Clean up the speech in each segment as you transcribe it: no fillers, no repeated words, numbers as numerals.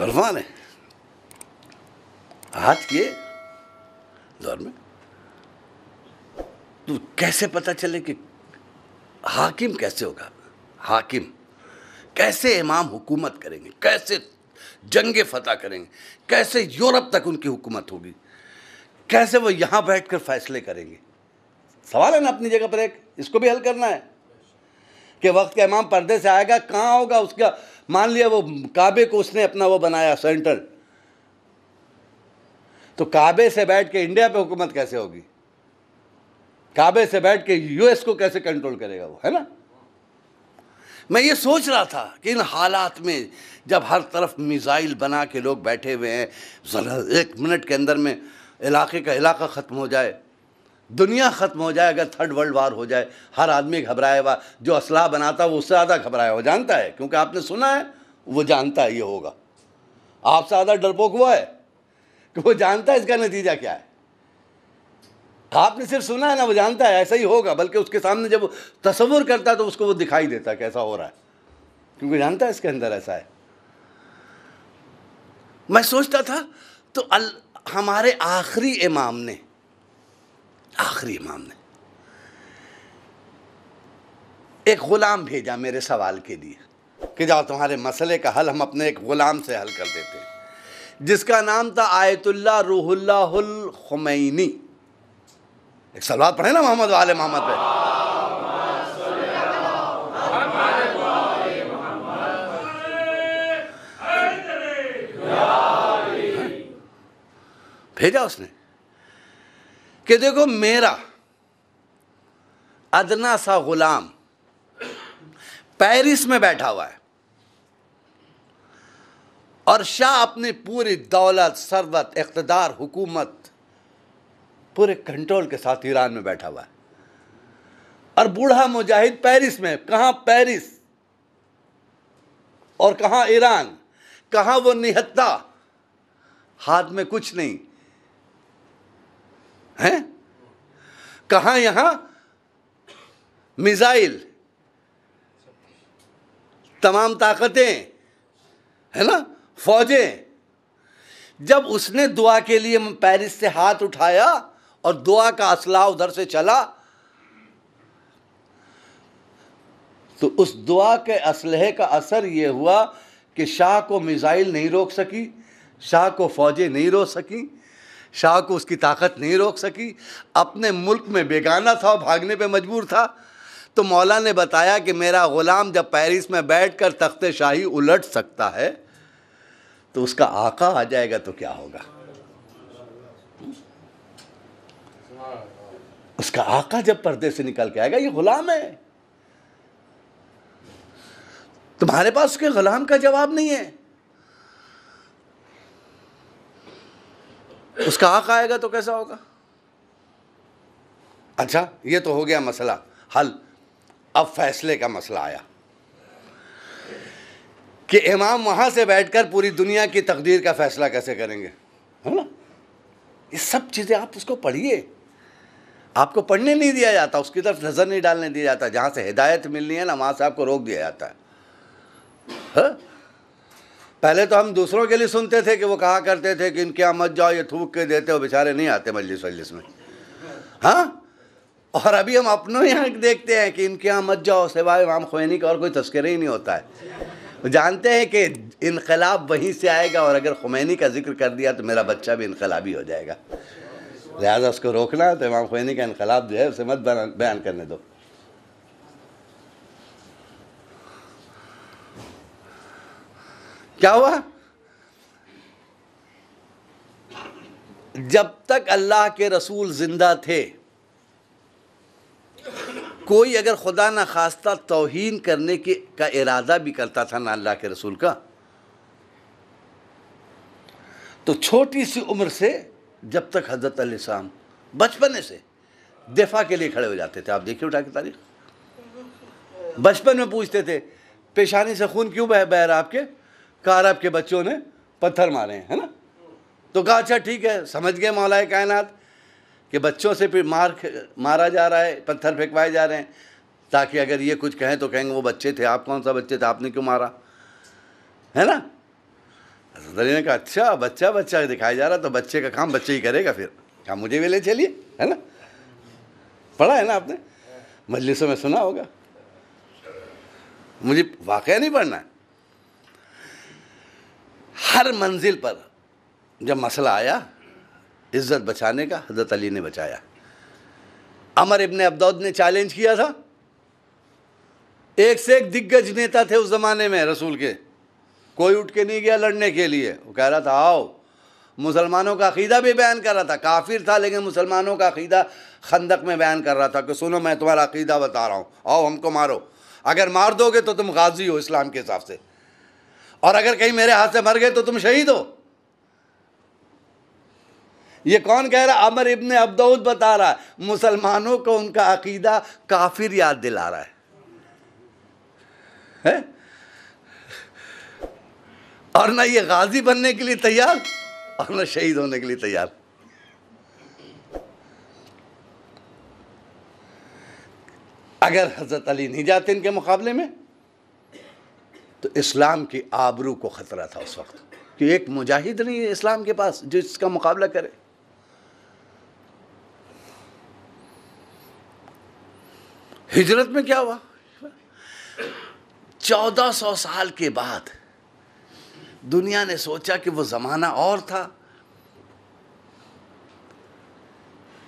गलफान है आज के दौर में। तो कैसे पता चले कि हाकिम कैसे होगा, हाकिम कैसे इमाम हुकूमत करेंगे, कैसे जंगे फतह करेंगे, कैसे यूरोप तक उनकी हुकूमत होगी, कैसे वो यहाँ बैठकर फैसले करेंगे। सवाल है ना अपनी जगह पर एक, इसको भी हल करना है कि वक्त का इमाम पर्दे से आएगा, कहाँ होगा उसका। मान लिया वो काबे को उसने अपना वो बनाया सेंटर, तो काबे से बैठ के इंडिया पे हुकूमत कैसे होगी, काबे से बैठ के यूएस को कैसे कंट्रोल करेगा वो, है ना। मैं ये सोच रहा था कि इन हालात में जब हर तरफ मिसाइल बना के लोग बैठे हुए हैं, ज़रा 1 मिनट के अंदर में इलाके का इलाका ख़त्म हो जाए, दुनिया ख़त्म हो जाए, अगर 3rd वर्ल्ड वार हो जाए, हर आदमी घबराया हुआ, जो असलाह बनाता है वो उससे ज़्यादा घबराया हुआ, जानता है, क्योंकि आपने सुना है, वो जानता है ये होगा। आपसे ज़्यादा डरपोक हुआ है कि वो जानता है इसका नतीजा क्या है। आपने सिर्फ सुना है ना, वो जानता है ऐसा ही होगा, बल्कि उसके सामने जब वो तसव्वुर करता है तो उसको वो दिखाई देता है कैसा हो रहा है, क्योंकि जानता है इसके अंदर ऐसा है। मैं सोचता था तो हमारे आखिरी इमाम ने एक गुलाम भेजा मेरे सवाल के लिए कि जाओ तुम्हारे मसले का हल हम अपने एक गुलाम से हल कर देते हैं, जिसका नाम था आयतुल्लाह रूहुल्लाहुल खुमैनी। एक सलवात पढ़े ना मोहम्मद वाले मोहम्मद पे। भेजा उसने कि देखो मेरा अदना सा गुलाम पेरिस में बैठा हुआ है और शाह अपनी पूरी दौलत, सरवत, इख्तिदार, हुकूमत पूरे कंट्रोल के साथ ईरान में बैठा हुआ है, और बूढ़ा मुजाहिद पेरिस में। कहाँ पेरिस और कहाँ ईरान, कहाँ वो निहत्ता, हाथ में कुछ नहीं है, कहाँ यहाँ मिसाइल, तमाम ताकतें, है ना, फौजें। जब उसने दुआ के लिए पेरिस से हाथ उठाया और दुआ का असला उधर से चला, तो उस दुआ के असलहे का असर ये हुआ कि शाह को मिसाइल नहीं रोक सकी, शाह को फौजें नहीं रोक सकी, शाह को उसकी ताकत नहीं रोक सकी। अपने मुल्क में बेगाना था, भागने पे मजबूर था। तो मौला ने बताया कि मेरा ग़ुलाम जब पेरिस में बैठकर तख्ते शाही उलट सकता है तो उसका आका आ जाएगा तो क्या होगा। उसका आका जब पर्दे से निकल के आएगा, ये ग़ुलाम है, तुम्हारे पास उसके ग़ुलाम का जवाब नहीं है। उसका आका आएगा तो कैसा होगा। अच्छा, ये तो हो गया मसला हल। अब फैसले का मसला आया कि इमाम वहां से बैठकर पूरी दुनिया की तकदीर का फैसला कैसे करेंगे, है ना। ये सब चीजें आप उसको पढ़िए, आपको पढ़ने नहीं दिया जाता, उसकी तरफ नजर नहीं डालने दिया जाता। जहां से हिदायत मिलनी है ना, वहां से आपको रोक दिया जाता है। पहले तो हम दूसरों के लिए सुनते थे कि वो कहा करते थे कि इनके यहाँ मत जाओ, ये थूक के देते हो, बेचारे नहीं आते मजलिस में। हाँ, और अभी हम अपनों यहाँ देखते हैं कि इनके यहाँ मत जाओ, सिवाय इमाम ख़ुमैनी का और कोई तस्करा ही नहीं होता है। जानते हैं कि इनकलाब वहीं से आएगा, और अगर ख़ुमैनी का जिक्र कर दिया तो मेरा बच्चा भी इनकलाबी हो जाएगा। लिहाजा उसको रोकना है तो इमाम ख़ुमैनी का इनकलाब जो है उसे मत बयान करने दो। क्या हुआ, जब तक अल्लाह के रसूल जिंदा थे, कोई अगर खुदा न खास्ता तौहीन करने का इरादा भी करता था ना अल्लाह के रसूल का, तो छोटी सी उम्र से जब तक हज़रत अलैहिस्सलाम बचपने से दिफा के लिए खड़े हो जाते थे। आप देखिए उठा के तारीख, बचपन में पूछते थे पेशानी से खून क्यों बह रहा आपके, कहा अरब के बच्चों ने पत्थर मारे हैं, है ना। तो कहा अच्छा ठीक है, समझ गए मौलाए कायनात कि बच्चों से फिर मारा जा रहा है, पत्थर फेंकवाए जा रहे हैं, ताकि अगर ये कुछ कहें तो कहेंगे वो बच्चे थे, आप कौन सा बच्चे थे, आपने क्यों मारा, है ना। हज़रत अली ने कहा अच्छा बच्चा बच्चा दिखाया जा रहा, तो बच्चे का काम बच्चे ही करेगा। फिर कहा मुझे भी ले चलिए, है ना, पढ़ा है ना आपने, मजलिसों में सुना होगा, मुझे वाकया नहीं पढ़ना है। हर मंजिल पर जब मसला आया इज्जत बचाने का, हज़रत अली ने बचाया। अमर इब्ने अब्दौद ने चैलेंज किया था, एक से एक दिग्गज नेता थे उस ज़माने में रसूल के, कोई उठ के नहीं गया लड़ने के लिए। वो कह रहा था आओ, मुसलमानों का अक़ीदा भी बयान कर रहा था, काफिर था लेकिन मुसलमानों का अक़ीदा खंदक में बयान कर रहा था कि सुनो मैं तुम्हारा अक़ीदा बता रहा हूँ, आओ हमको मारो, अगर मार दोगे तो तुम गाजी हो इस्लाम के हिसाब से, और अगर कहीं मेरे हाथ से मर गए तो तुम शहीद हो। ये कौन कह रहा? अमर इब्ने अब्दौद बता रहा है, मुसलमानों को उनका अक़ीदा काफिर याद दिला रहा है? और ना ये गाजी बनने के लिए तैयार और ना शहीद होने के लिए तैयार। अगर हजरत अली नहीं जाते इनके मुकाबले में तो इस्लाम की आबरू को खतरा था उस वक्त, कि एक मुजाहिद नहीं है इस्लाम के पास जो इसका मुकाबला करे। हिजरत में क्या हुआ? 1400 साल के बाद दुनिया ने सोचा कि वो ज़माना और था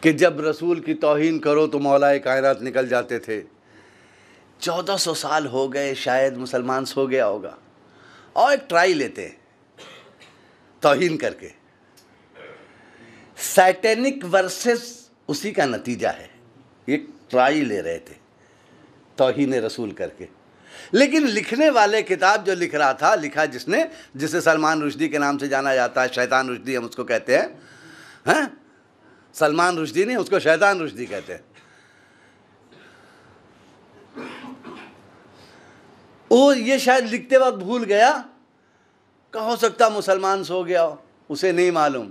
कि जब रसूल की तौहीन करो तो मौलाए कायनात निकल जाते थे। 1400 साल हो गए, शायद मुसलमान सो गया होगा, और एक ट्राई लेते हैं तौहीन करके। सैटेनिक वर्सेस उसी का नतीजा है, एक ट्राई ले रहे थे तौहीन रसूल करके। लेकिन लिखने वाले किताब जो लिख रहा था, लिखा जिसने, जिसे सलमान रुश्दी के नाम से जाना जाता है, शैतान रुश्दी हम उसको कहते हैं, सलमान रुश्दी नहीं, उसको शैतान रुश्दी कहते हैं। वो ये शायद लिखते वक्त भूल गया, का हो सकता मुसलमान सो गया हो, उसे नहीं मालूम।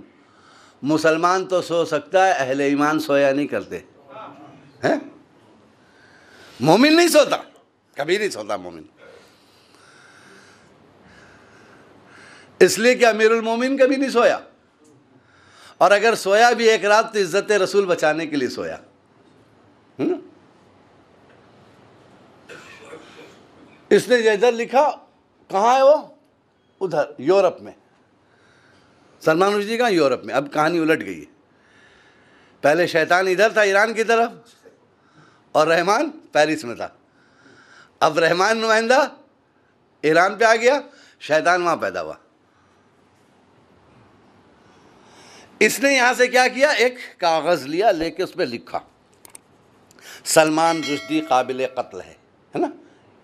मुसलमान तो सो सकता है, अहले ईमान सोया नहीं करते हैं। मोमिन नहीं सोता, कभी नहीं सोता मोमिन। इसलिए कि अमीरुल मोमिन कभी नहीं सोया, और अगर सोया भी एक रात तो इज्जत रसूल बचाने के लिए सोया। इसने इधर लिखा, कहाँ है वो? उधर यूरोप में। सलमान रुश्दी कहाँ? यूरोप में। अब कहानी उलट गई है, पहले शैतान इधर था ईरान की तरफ और रहमान पेरिस में था। अब रहमान नुमाइंदा ईरान पे आ गया, शैतान वहाँ पैदा हुआ। इसने यहाँ से क्या किया, एक कागज़ लिया, लेके उस पर लिखा सलमान रुश्दी काबिल कत्ल है ना,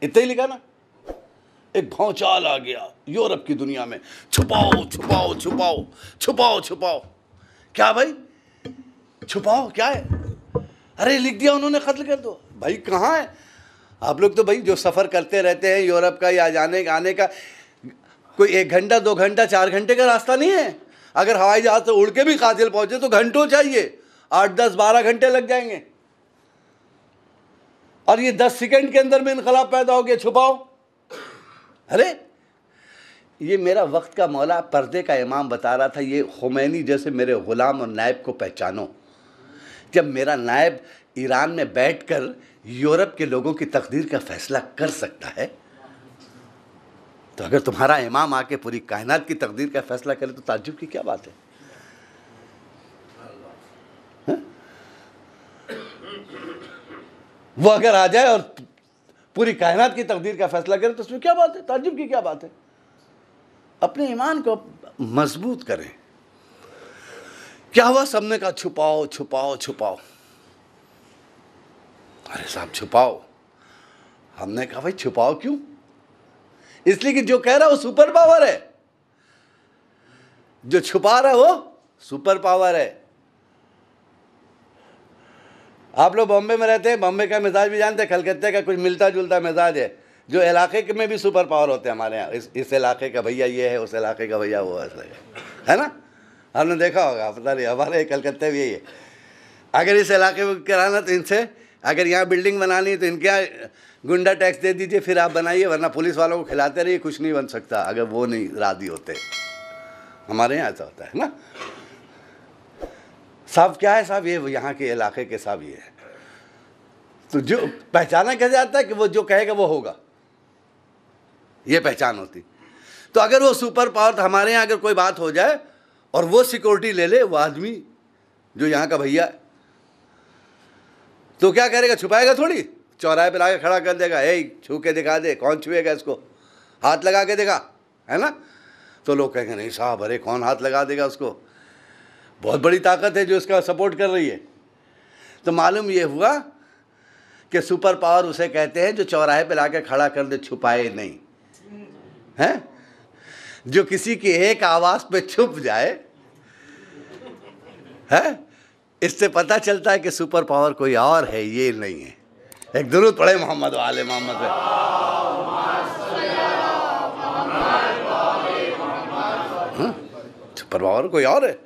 इतना ही लिखा ना। एक भौचाल आ गया यूरोप की दुनिया में, छुपाओ छुपाओ छुपाओ छुपाओ छुपाओ। क्या भाई छुपाओ क्या है? अरे लिख दिया उन्होंने, कत्ल कर दो। भाई कहाँ है आप लोग? तो भाई जो सफ़र करते रहते हैं यूरोप का या जाने आने का, कोई 1 घंटा 2 घंटा 4 घंटे का रास्ता नहीं है। अगर हवाई जहाज से उड़ के भी कातिल पहुंचे तो घंटों चाहिए, 8 10 12 घंटे लग जाएंगे। और ये 10 सेकंड के अंदर में इनकलाब पैदा हो गया, छुपाओ। अरे ये मेरा वक्त का मौला, पर्दे का इमाम बता रहा था, ये खुमैनी जैसे मेरे गुलाम और नायब को पहचानो। जब मेरा नायब ईरान में बैठकर यूरोप के लोगों की तकदीर का फैसला कर सकता है, तो अगर तुम्हारा इमाम आके पूरी कायनात की तकदीर का फैसला करे तो ताज्जुब की क्या बात है? वो अगर आ जाए और पूरी कायनात की तकदीर का फैसला करे तो उसमें क्या बात है? ताज्जुब की क्या बात है? अपने ईमान को मजबूत करें। क्या हुआ? सबने कहा छुपाओ छुपाओ छुपाओ। अरे साहब छुपाओ। हमने कहा भाई छुपाओ क्यों? इसलिए कि जो कह रहा है वो सुपर पावर है, जो छुपा रहा है वो सुपर पावर है। आप लोग बॉम्बे में रहते हैं, बॉम्बे का मिजाज भी जानते हैं, कलकत्ते का कुछ मिलता जुलता मिजाज है। जो इलाके के में भी सुपर पावर होते हैं हमारे यहाँ, इस इलाके का भैया ये है, उस इलाके का भैया वो है ना। हमने देखा होगा, पता नहीं, हमारे कलकत्ते भी यही है। अगर इस इलाके में कराना तो इनसे, अगर यहाँ बिल्डिंग बनानी है तो इनके यहाँ गुंडा टैक्स दे दीजिए, फिर आप बनाइए, वरना पुलिस वालों को खिलाते रहिए, कुछ नहीं बन सकता अगर वो नहीं राजी होते, हमारे यहाँ ऐसा होता है ना। साहब क्या है साहब, ये यहाँ के इलाके के साहब ये है। तो जो पहचाना कैसे जाता है कि वो जो कहेगा वो होगा, ये पहचान होती। तो अगर वो सुपर पावर, तो हमारे यहाँ अगर कोई बात हो जाए और वो सिक्योरिटी ले ले, वो आदमी जो यहाँ का भैया, तो क्या करेगा, छुपाएगा थोड़ी, चौराहे पे लाके खड़ा कर देगा, ए छू के दिखा दे, कौन छुएगा इसको, हाथ लगा के देखा, है ना। तो लोग कहेंगे नहीं साहब, अरे कौन हाथ लगा देगा उसको, बहुत बड़ी ताकत है जो इसका सपोर्ट कर रही है। तो मालूम ये हुआ कि सुपर पावर उसे कहते हैं जो चौराहे पे लाके खड़ा कर दे, छुपाए नहीं, है, जो किसी की एक आवाज पे छुप जाए, है। इससे पता चलता है कि सुपर पावर कोई और है, ये नहीं है। एक दुरूद पढ़े मोहम्मद वाले मोहम्मद पे। सुपर पावर कोई और है।